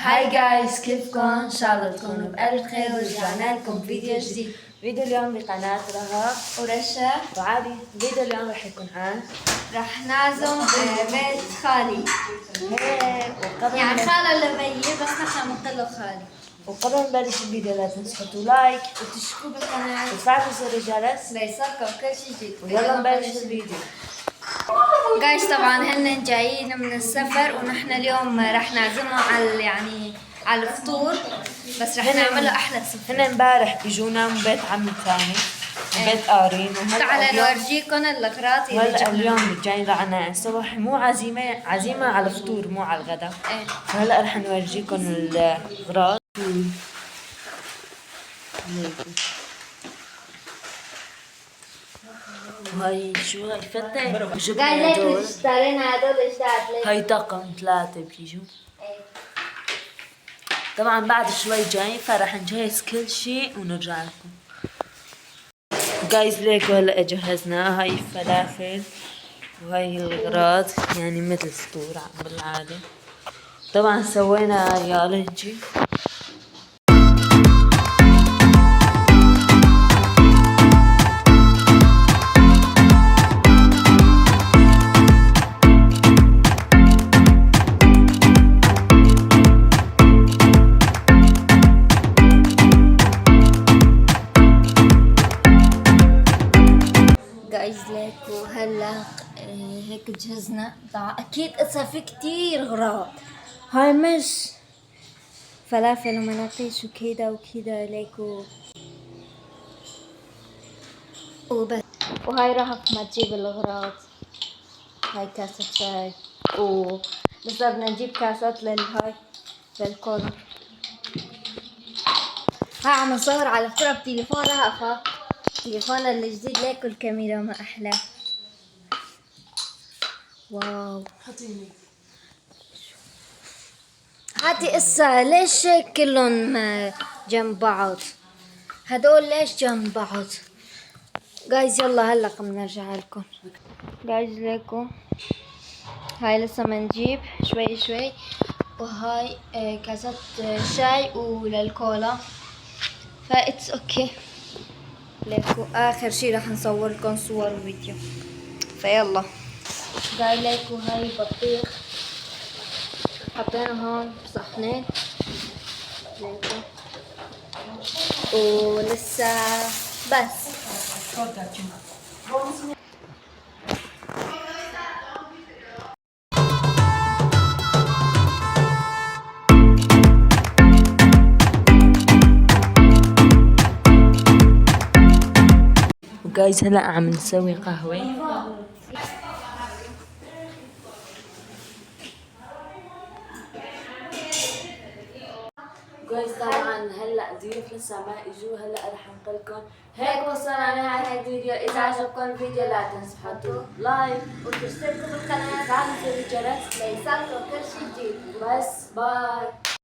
هاي جايز، كيفكم؟ ان شاء الله تكونوا بألف خير. ورجعنا لكم فيديو جديد. فيديو اليوم بقناة رهاب ورشا وعادي. فيديو اليوم رح يكون عن رح نعزم بيت خالي. يعني خالة لبيي بس نحن بنقله خالي. وقبل ما نبلش الفيديو لا تنسوا تحطوا لايك وتشتركوا بالقناة وتفعلوا زر الجرس ليصلكم كل شي جديد. ويلا نبلش الفيديو. جايز طبعا هن جايين من السفر ونحن اليوم رح نعزمهم على الفطور، بس رح نعمله احلى سفر. هن امبارح اجونا من بيت عمي ثاني بيت قارين، تعالوا نورجيكم الاغراض اللي هلا جبنا. اليوم جايين رعنا الصبح، مو عزيمة على الفطور مو على الغداء. هلا رح نورجيكم الاغراض. هاي شو هاي فتة جبنا هدول. اشترينا هدول هاي طقم 3 بيجوا. طبعا بعد شوي جاي فرح نجهز كل شيء ونرجع لكم. جايز ليكو هلا جهزنا هاي الفلافل وهاي الاغراض، يعني مثل فطور بالعادة. طبعا سوينا ريالنجي. جايز ليكو هلا هيك جهزنا. اكيد اسا في كتير اغراض، هاي مش فلافل ومناقيش وكيدا وكيدا ليكو وبس. وهاي رهف ما تجيب الاغراض. هاي كاسة شاي بس بدنا نجيب كاسات للكولا. هاي عم نصور على فكرة بتليفون رهفة، تليفوننا الجديد. ليكو الكاميرا ما احلى. واو هاتي اسا ليش كلهم جنب بعض؟ هدول ليش جنب بعض؟ جايز يلا هلا بنرجع لكم. جايز ليكو هاي لسه منجيب شوي شوي. وهاي كاسات شاي وللكولا، فايتس اوكي. ليكو اخر شي رح نصور لكم صور وفيديو، فيلا. جاي ليكو هاي بطيخ حطينا هون بصحنين ليكو، ولسه بس. وجايز هلا عم نسوي قهوة. جايز طبعا هلا ضيوف لسه ما اجوا، هلا رح نقلكم. هيك وصلنا لنهاية الفيديو. اذا عجبكم الفيديو لا تنسوا تحطوا لايك وتشتركوا بالقناة وتفعلوا زر الجرس ليصلكم كل شي جديد. بس باي.